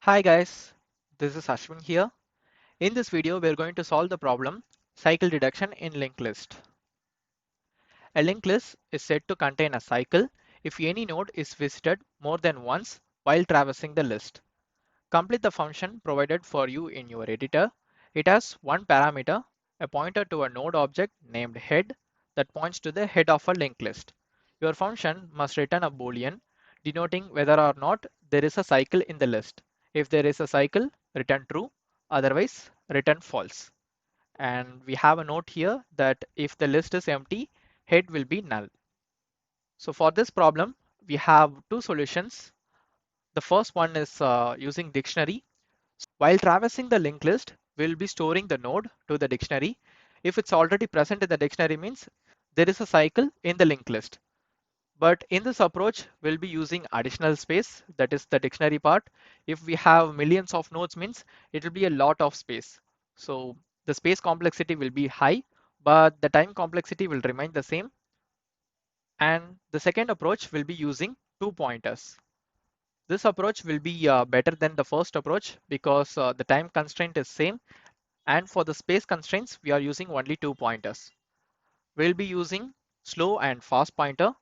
Hi guys, this is Ashwin here. In this video, we are going to solve the problem cycle deduction in linked list. A linked list is said to contain a cycle if any node is visited more than once while traversing the list. Complete the function provided for you in your editor. It has one parameter, a pointer to a node object named head that points to the head of a linked list. Your function must return a boolean denoting whether or not there is a cycle in the list. If there is a cycle, return true, otherwise return false. And we have a note here that if the list is empty, head will be null. So for this problem, we have two solutions. The first one is using dictionary. While traversing the linked list, we'll be storing the node to the dictionary. If it's already present in the dictionary means there is a cycle in the linked list. But in this approach, we'll be using additional space, that is the dictionary part. If we have millions of nodes means it will be a lot of space. So the space complexity will be high, but the time complexity will remain the same. And the second approach will be using two pointers. This approach will be better than the first approach because the time constraint is same. And for the space constraints, we are using only two pointers. We'll be using slow and fast pointer.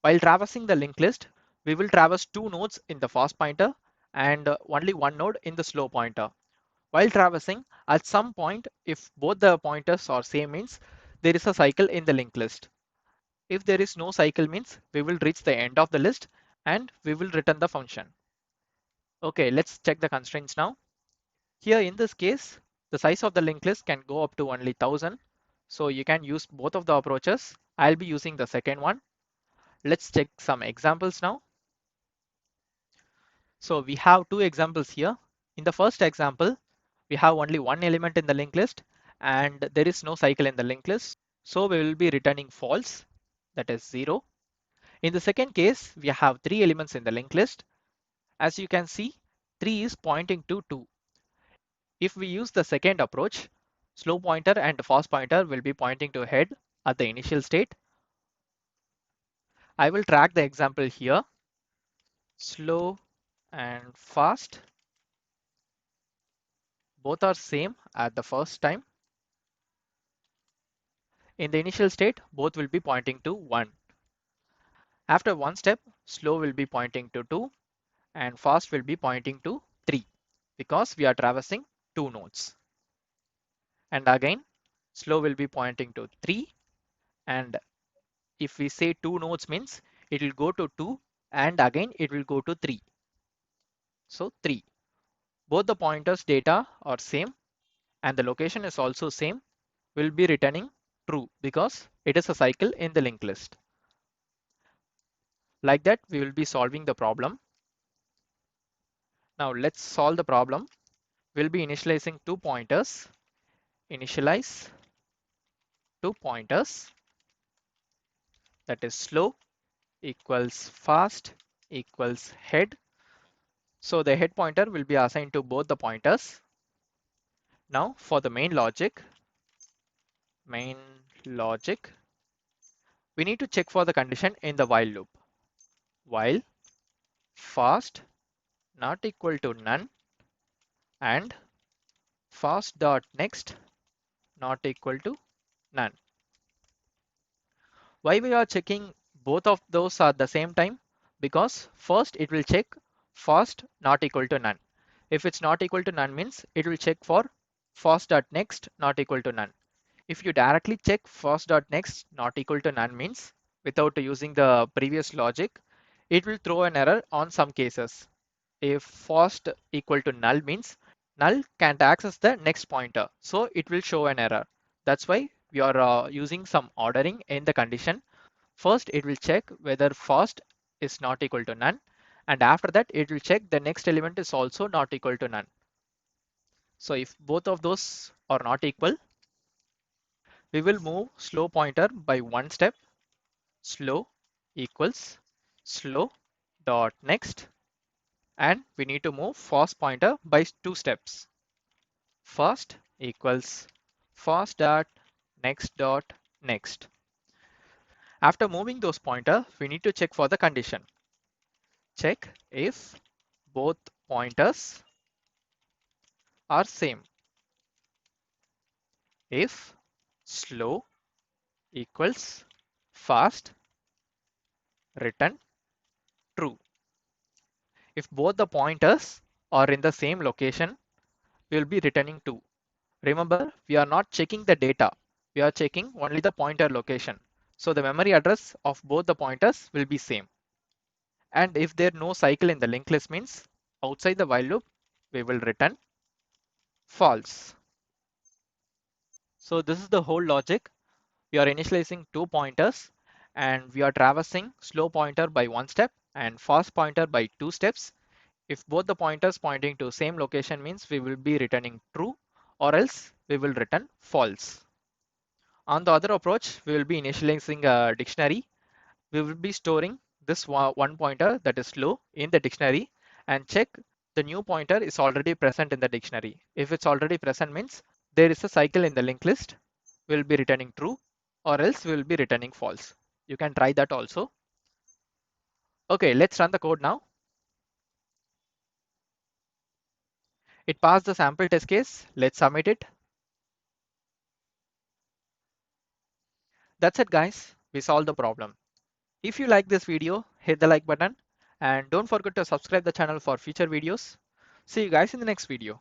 While traversing the linked list, we will traverse two nodes in the fast pointer and only one node in the slow pointer. While traversing, at some point, if both the pointers are same means there is a cycle in the linked list. If there is no cycle means we will reach the end of the list and we will return the function. Okay, let's check the constraints now. Here in this case, the size of the linked list can go up to only 1000. So you can use both of the approaches. I'll be using the second one. Let's check some examples now. So we have two examples here. In the first example, we have only one element in the linked list and there is no cycle in the linked list. So we will be returning false, that is 0. In the second case, we have three elements in the linked list. As you can see, 3 is pointing to 2. If we use the second approach, slow pointer and fast pointer will be pointing to head at the initial state. I will track the example here. Slow and fast, both are same at the first time. In the initial state, both will be pointing to 1. After one step, slow will be pointing to 2 and fast will be pointing to 3 because we are traversing two nodes. And again, slow will be pointing to 3, and if we say two nodes means it will go to 2 and again it will go to 3. So 3. Both the pointers data are same and the location is also same. Will be returning true because it is a cycle in the linked list. Like that, we will be solving the problem. Now let's solve the problem. We'll be initializing two pointers. Initialize two pointers, that is slow equals fast equals head. So the head pointer will be assigned to both the pointers. Now for the main logic, we need to check for the condition in the while loop. While fast not equal to none and fast dot next not equal to none. Why we are checking both of those at the same time? Because first it will check fast not equal to none. If it's not equal to none means it will check for fast dot next not equal to none. If you directly check first dot next not equal to none means without using the previous logic, it will throw an error on some cases. If first equal to null means null can't access the next pointer, so it will show an error. That's why we are using some ordering in the condition. First it will check whether first is not equal to none, and after that it will check the next element is also not equal to none. So if both of those are not equal, we will move slow pointer by one step. Slow equals slow dot next, and we need to move fast pointer by two steps. Fast equals fast dot next. After moving those pointer, we need to check for the condition. Check if both pointers are same. If slow equals fast, return true. If both the pointers are in the same location, we will be returning 2. Remember, we are not checking the data. We are checking only the pointer location. So the memory address of both the pointers will be same. And if there no cycle in the linked list means outside the while loop, we will return false. So this is the whole logic. We are initializing 2 pointers and we are traversing slow pointer by 1 step and fast pointer by 2 steps. If both the pointers pointing to same location means we will be returning true, or else we will return false. On the other approach, we will be initializing a dictionary. We will be storing this one pointer that is slow in the dictionary and check the new pointer is already present in the dictionary. If it's already present means there is a cycle in the linked list. We will be returning true, or else we will be returning false. You can try that also. Okay, let's run the code now. It passed the sample test case. Let's submit it. That's it guys, we solved the problem. If you like this video, hit the like button and don't forget to subscribe the channel for future videos. See you guys in the next video.